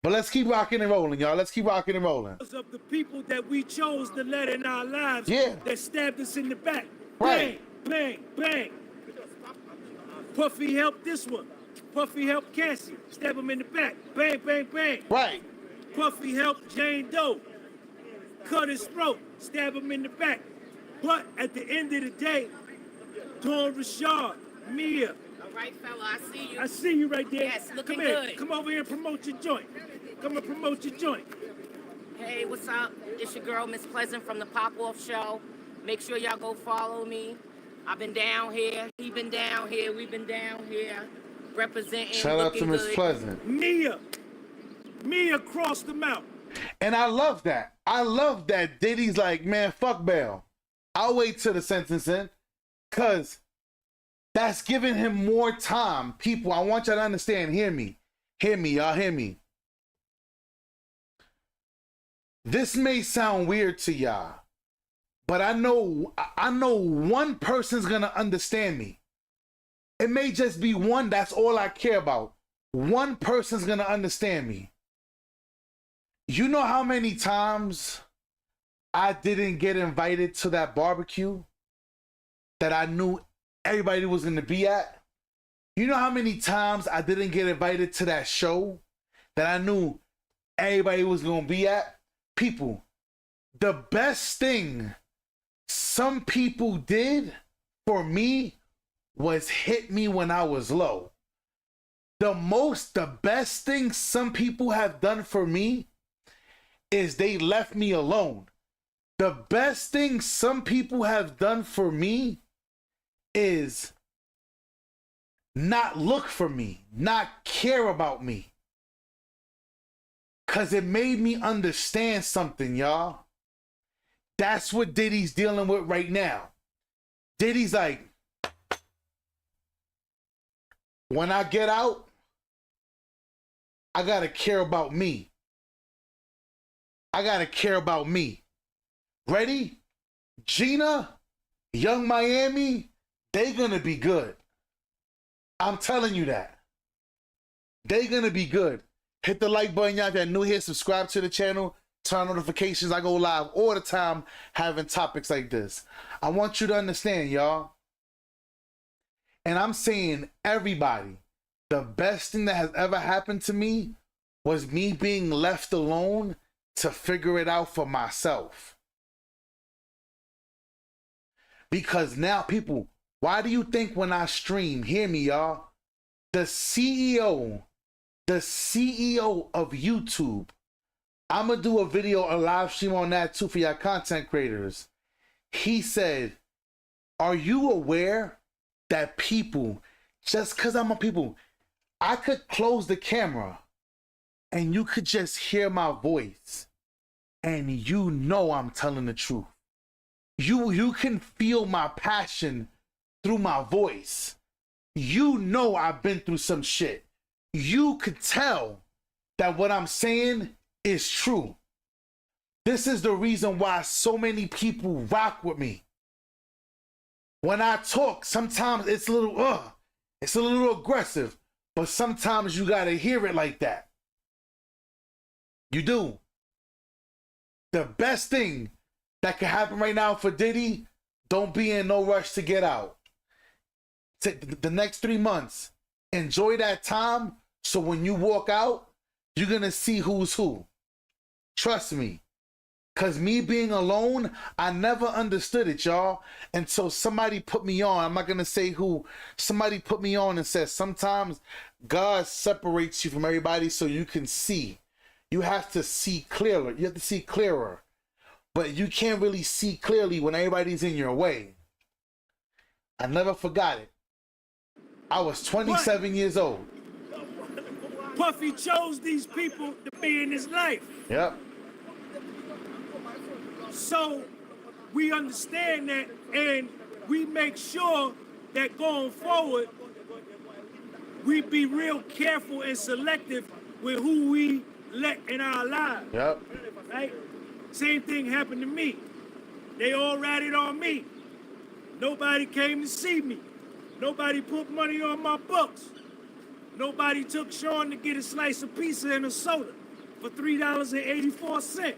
But let's keep rocking and rolling, y'all. Let's keep rocking and rolling. Of the people that we chose to let in our lives, Yeah. that stabbed us in the back. Right. Bang, bang, bang. Puffy helped this one. Puffy helped Cassie, stab him in the back. Bang, bang, bang. Right. Puffy helped Jane Doe, cut his throat, stab him in the back. But at the end of the day, Dawn Rashard, Mia. All right, fella, I see you. I see you right there. Yes, looking Come here. good. Come over here and promote your joint. Come and promote your joint. Hey, what's up? It's your girl, Miss Pleasant from the Pop-Off Show. Make sure y'all go follow me. I've been down here. He been down here. We've been down here. Representing. Shout out to looking Miss good. Pleasant. Mia crossed them out. And I love that. I love that Diddy's like, man, fuck bail. I'll wait till the sentencing, because that's giving him more time. People, I want y'all to understand. Hear me. Hear me, y'all. Hear me. This may sound weird to y'all, but I know one person's gonna understand me. It may just be one. That's all I care about. One person's gonna understand me. You know how many times I didn't get invited to that barbecue that I knew everybody was going to be at? You know how many times I didn't get invited to that show that I knew everybody was going to be at? People, the best thing some people did for me was hit me when I was low. The best thing some people have done for me is they left me alone. The best thing some people have done for me is not look for me, not care about me. Because it made me understand something, y'all. That's what Diddy's dealing with right now. Diddy's like, when I get out, I gotta care about me. I gotta care about me. Ready? Gina, Young Miami, they gonna be good. I'm telling you that. They gonna be good. Hit the like button, y'all. If you're new here, subscribe to the channel. Turn on notifications. I go live all the time having topics like this. I want you to understand, y'all. And I'm saying everybody, the best thing that has ever happened to me was me being left alone to figure it out for myself. Because now people, why do you think when I stream, hear me, y'all, the CEO of YouTube, I'm going to do a video, a live stream on that too for y'all content creators. He said, are you aware that people, just because I'm on people, I could close the camera and you could just hear my voice and you know I'm telling the truth. You can feel my passion through my voice. You know I've been through some shit. You could tell that what I'm saying is true. This is the reason why so many people rock with me. When I talk, sometimes it's a little aggressive, but sometimes you gotta hear it like that. You do. The best thing that could happen right now for Diddy, don't be in no rush to get out. Take the next 3 months, enjoy that time, so when you walk out, you're gonna see who's who. Trust me. Cause me being alone, I never understood it, y'all, until somebody put me on. I'm not gonna say who. Somebody put me on and said sometimes God separates you from everybody so you can see. You have to see clearer. You have to see clearer. But you can't really see clearly when everybody's in your way. I never forgot it. I was 27 years old. Puffy chose these people to be in his life. Yep. So we understand that, and we make sure that going forward, we be real careful and selective with who we let in our lives. Yep. Right? Same thing happened to me. They all ratted on me. Nobody came to see me. Nobody put money on my books. Nobody took Sean to get a slice of pizza and a soda for $3.84.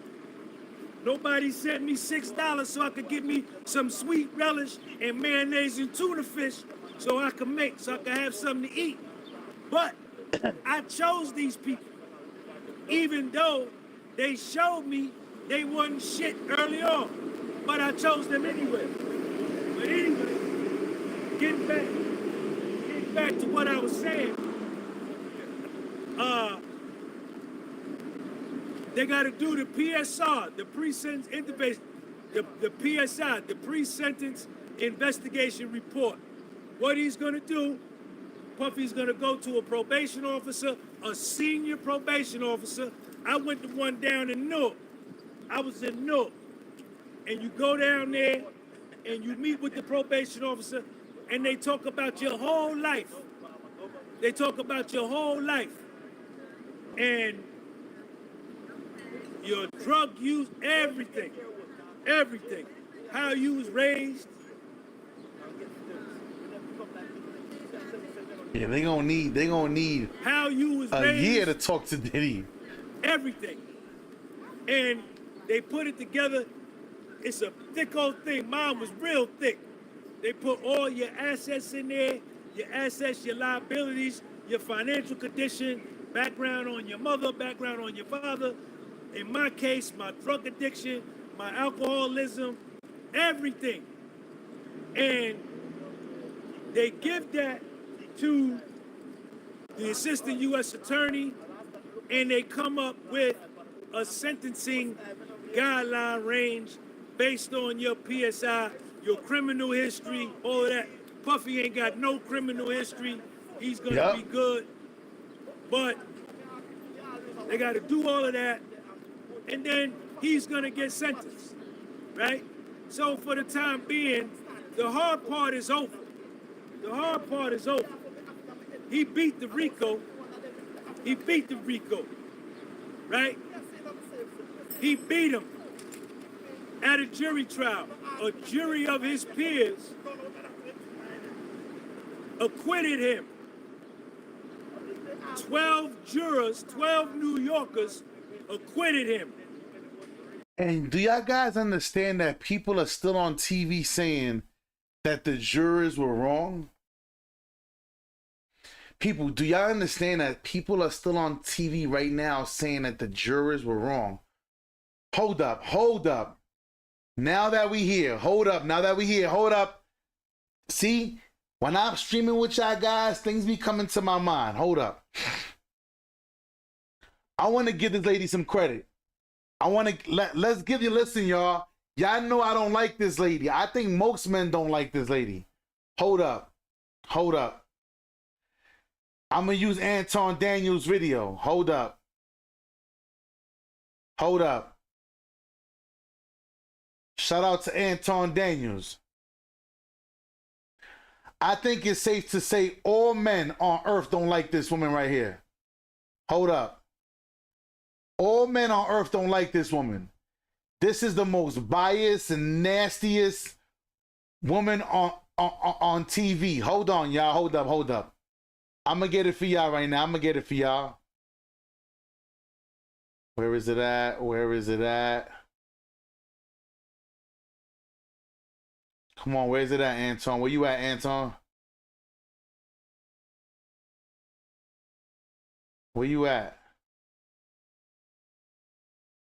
Nobody sent me $6 so I could get me some sweet relish and mayonnaise and tuna fish so I could have something to eat. But I chose these people, even though they showed me they wasn't shit early on. But I chose them anyway. But anyway, getting back to what I was saying, they got to do the PSR, the pre-sentence the PSI, the pre-sentence investigation report. What he's going to do, Puffy's going to go to a probation officer, a senior probation officer. I went to one down in Newark. I was in Newark. And you go down there and you meet with the probation officer and they talk about your whole life. They talk about your whole life. And your drug use, everything. How you was raised. Yeah, they gonna need how you was a raised, year to talk to Diddy. Everything. And they put it together. It's a thick old thing. Mine was real thick. They put all your assets in there, your assets, your liabilities, your financial condition, background on your mother, background on your father. In my case, my drug addiction, my alcoholism, everything. And they give that to the assistant U.S. attorney, and they come up with a sentencing guideline range based on your PSI, your criminal history, all of that. Puffy ain't got no criminal history. He's gonna be good. But they gotta do all of that, and then he's gonna get sentenced. right? So for the time being, the hard part is over. The hard part is over. He beat the Rico. He beat the Rico, right? He beat him at a jury trial. A jury of his peers acquitted him. 12 jurors, 12 New Yorkers acquitted him. And do y'all guys understand that people are still on TV saying that the jurors were wrong? People, do y'all understand that people are still on TV right now saying that the jurors were wrong? Hold up, hold up. Now that we here, hold up, now that we here, hold up. See, when I'm streaming with y'all guys, things be coming to my mind. Hold up. I want to give this lady some credit. I want to let's give you listen, y'all. Y'all know I don't like this lady. I think most men don't like this lady. Hold up. Hold up. I'm going to use Anton Daniels' video. Hold up. Hold up. Shout out to Anton Daniels. I think it's safe to say all men on earth don't like this woman right here. Hold up. All men on earth don't like this woman. This is the most biased and nastiest woman on TV. Hold on, y'all. Hold up, hold up. I'm going to get it for y'all right now. I'm going to get it for y'all. Where is it at? Where is it at? Come on, where's it at, Anton? Where you at, Anton? Where you at?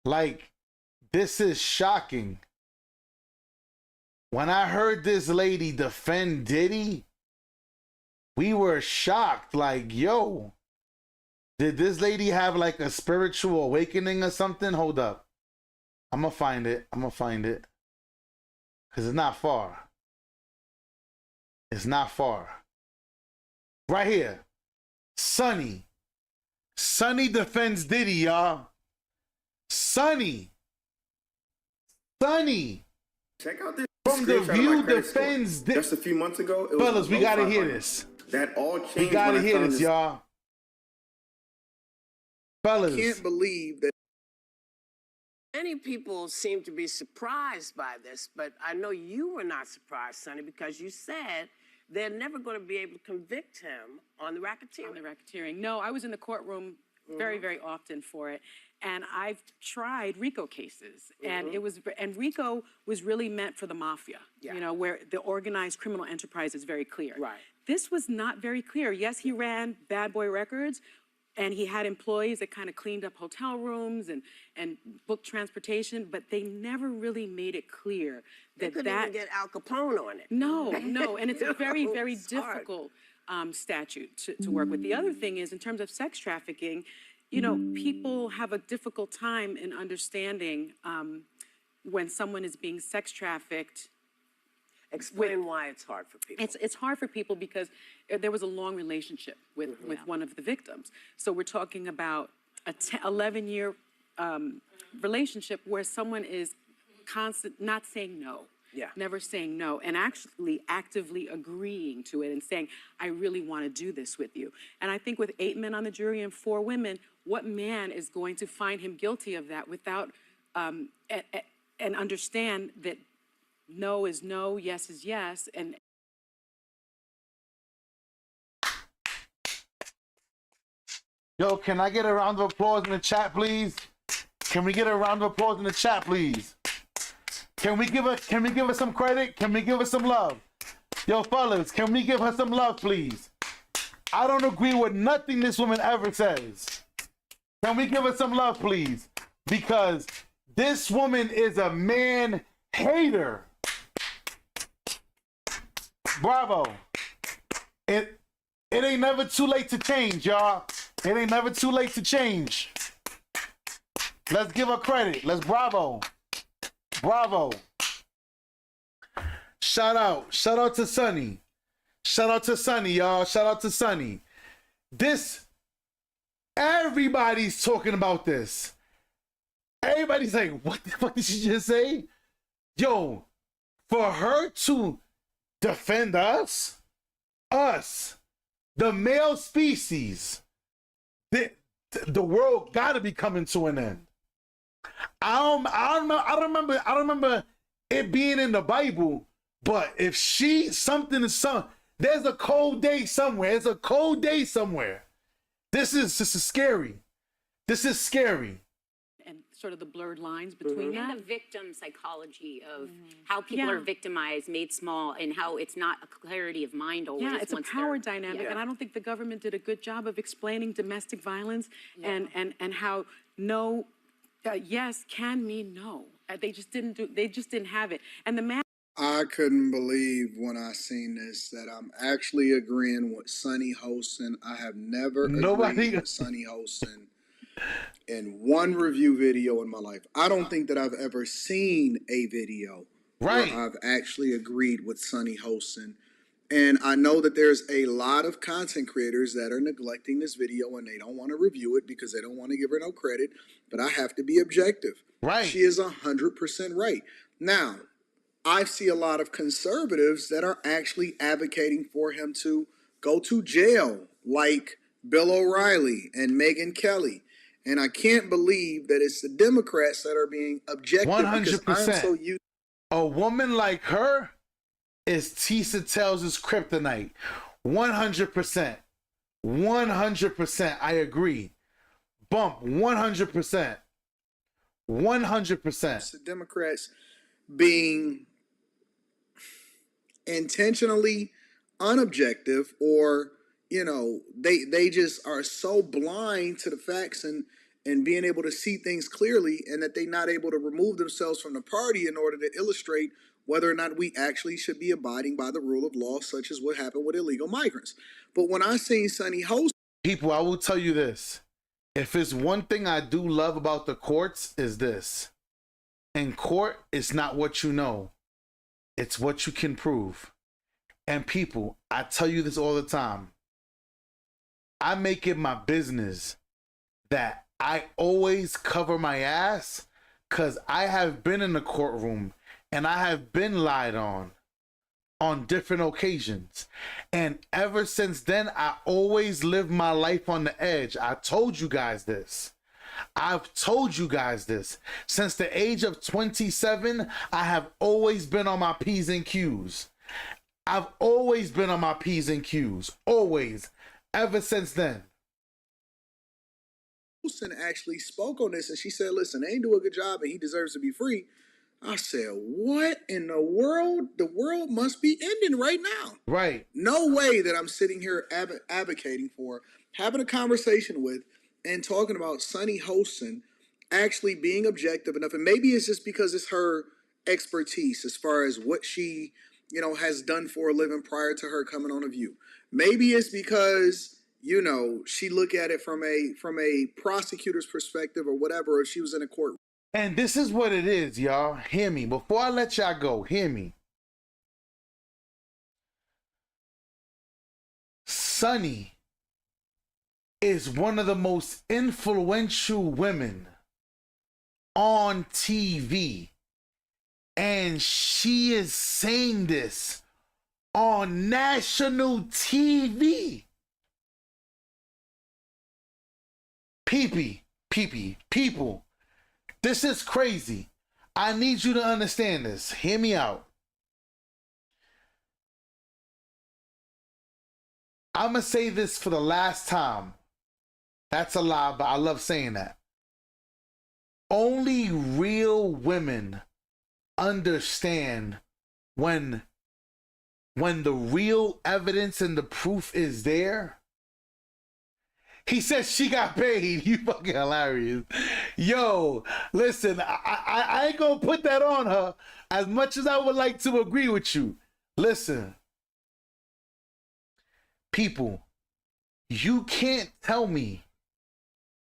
Like, this is shocking. When I heard this lady defend Diddy, we were shocked. Like, yo, did this lady have like a spiritual awakening or something? Hold up. I'm going to find it. I'm going to find it. Because it's not far. It's not far. Right here. Sonny. Sonny defends Diddy, y'all. Sonny. Sonny. Check out this. From The screenshot of my View credit defends score. Diddy. Just a few months ago, it was Fellas, we below got to hear 500. this. That all changed. We got to when I hear found this, y'all. Fellas. Can't believe that. Many people seem to be surprised by this, but I know you were not surprised, Sonny, because you said they're never going to be able to convict him on the racketeering. On the racketeering. No, I was in the courtroom very, very often for it. And I've tried RICO cases, and RICO was really meant for the mafia, you know, where the organized criminal enterprise is very clear. Right. This was not very clear. Yes, he ran Bad Boy Records, and he had employees that kind of cleaned up hotel rooms and booked transportation, but they never really made it clear They that couldn't even get Al Capone on it. No, no, and it's a very, very It's hard. difficult statute to work with. The other thing is, in terms of sex trafficking, you know, people have a difficult time in understanding when someone is being sex trafficked. Explain why it's hard for people. It's hard for people because there was a long relationship with one of the victims. So we're talking about a 11-year relationship where someone is not saying no. Yeah. Never saying no, and actually actively agreeing to it and saying, I really want to do this with you. And I think with 8 men on the jury and 4 women, what man is going to find him guilty of that without and understand that no is no, yes is yes, and Yo, can I get a round of applause in the chat, please? Can we get a round of applause in the chat, please? Can we give her some credit? Can we give her some love? Yo, fellas, can we give her some love, please? I don't agree with nothing this woman ever says. Can we give her some love, please? Because this woman is a man hater. Bravo. It ain't never too late to change, y'all. It ain't never too late to change. Let's give her credit. Let's bravo. Bravo. Shout out to Sonny. Shout out to Sonny, y'all. Shout out to Sonny. Everybody's talking about this. Everybody's like, what the fuck did she just say? Yo, for her to defend us, the male species, the world got to be coming to an end. I don't remember it being in the Bible, but if something is there's a cold day somewhere. There's a cold day somewhere. This is scary. This is scary. And sort of the blurred lines between that. And the victim psychology of how people are victimized, made small, and how it's not a clarity of mind always. Yeah, it's a power dynamic, and I don't think the government did a good job of explaining domestic violence and how no, yes can mean no. They just didn't have it. And the man. I couldn't believe when I seen this that I'm actually agreeing with Sonny Hostin. I have never agreed with Sonny Hostin in one review video in my life. I don't think that I've ever seen a video where I've actually agreed with Sonny Hostin. And I know that there's a lot of content creators that are neglecting this video and they don't want to review it because they don't want to give her no credit. But I have to be objective. Right. She is 100% right. Now, I see a lot of conservatives that are actually advocating for him to go to jail, like Bill O'Reilly and Megyn Kelly. And I can't believe that it's the Democrats that are being objective. 100%. A woman like her is Tissa Tells' kryptonite. 100%. 100%. I agree. Bump. 100%. 100%. It's the Democrats being intentionally unobjective, or they just are so blind to the facts and being able to see things clearly, and that they're not able to remove themselves from the party in order to illustrate whether or not we actually should be abiding by the rule of law, such as what happened with illegal migrants. But when I seen Sonny Hostin, people, I will tell you this: if it's one thing I do love about the courts, is this: in court, it's not what you know, it's what you can prove. And people, I tell you this all the time. I make it my business that I always cover my ass, because I have been in the courtroom and I have been lied on different occasions. And ever since then, I always live my life on the edge. I told you guys this. I've told you guys this. Since the age of 27, I have always been on my P's and Q's. I've always been on my P's and Q's. Always. Ever since then. Wilson actually spoke on this, and she said, listen, they ain't do a good job and he deserves to be free. I said, what in the world? The world must be ending right now. Right. No way that I'm sitting here advocating for, having a conversation with, and talking about Sonny Hostin actually being objective enough. And maybe it's just because it's her expertise as far as what she, has done for a living prior to her coming on A View. Maybe it's because, she look at it from a prosecutor's perspective or whatever, if she was in a court. And this is what it is, y'all. Hear me. Before I let y'all go, hear me. Sonny is one of the most influential women on TV. And she is saying this on national TV. People. This is crazy. I need you to understand this. Hear me out. I'm going to say this for the last time. That's a lie, but I love saying that. Only real women understand when the real evidence and the proof is there. He says she got paid. You fucking hilarious. Yo, listen, I ain't gonna put that on her as much as I would like to agree with you. Listen, people, you can't tell me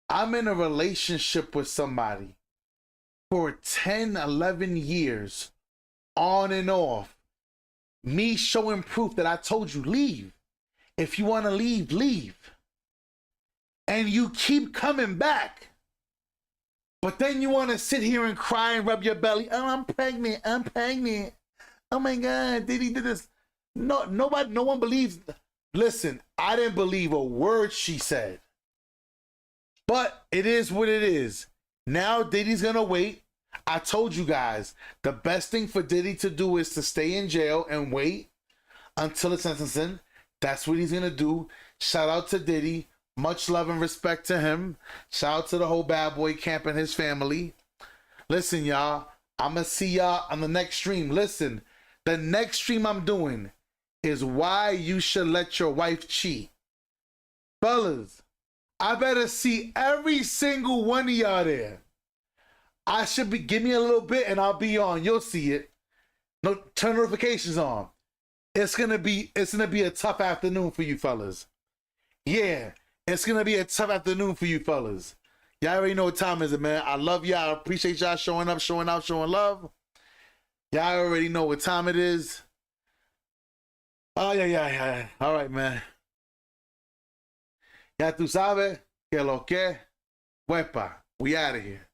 I'm in a relationship with somebody for 10, 11 years, on and off, me showing proof that I told you, leave. If you want to leave, leave. And you keep coming back. But then you want to sit here and cry and rub your belly. Oh, I'm pregnant. I'm pregnant. Oh my God, Diddy did this. No one believes. Listen, I didn't believe a word she said. But it is what it is. Now Diddy's gonna wait. I told you guys, the best thing for Diddy to do is to stay in jail and wait until it's sentencing. That's what he's gonna do. Shout out to Diddy. Much love and respect to him. Shout out to the whole bad boy camp and his family. Listen, y'all, I'ma see y'all on the next stream. Listen, the next stream I'm doing is why you should let your wife cheat. Fellas, I better see every single one of y'all there. I should be, give me a little bit and I'll be on. You'll see it. No, turn notifications on. It's gonna be a tough afternoon for you fellas. Yeah, it's gonna be a tough afternoon for you fellas. Y'all already know what time is it, man. I love y'all. I appreciate y'all showing up, showing out, showing love. Y'all already know what time it is. Oh, yeah. All right, man. Ya tú sabes que lo que. Wepa. We out of here.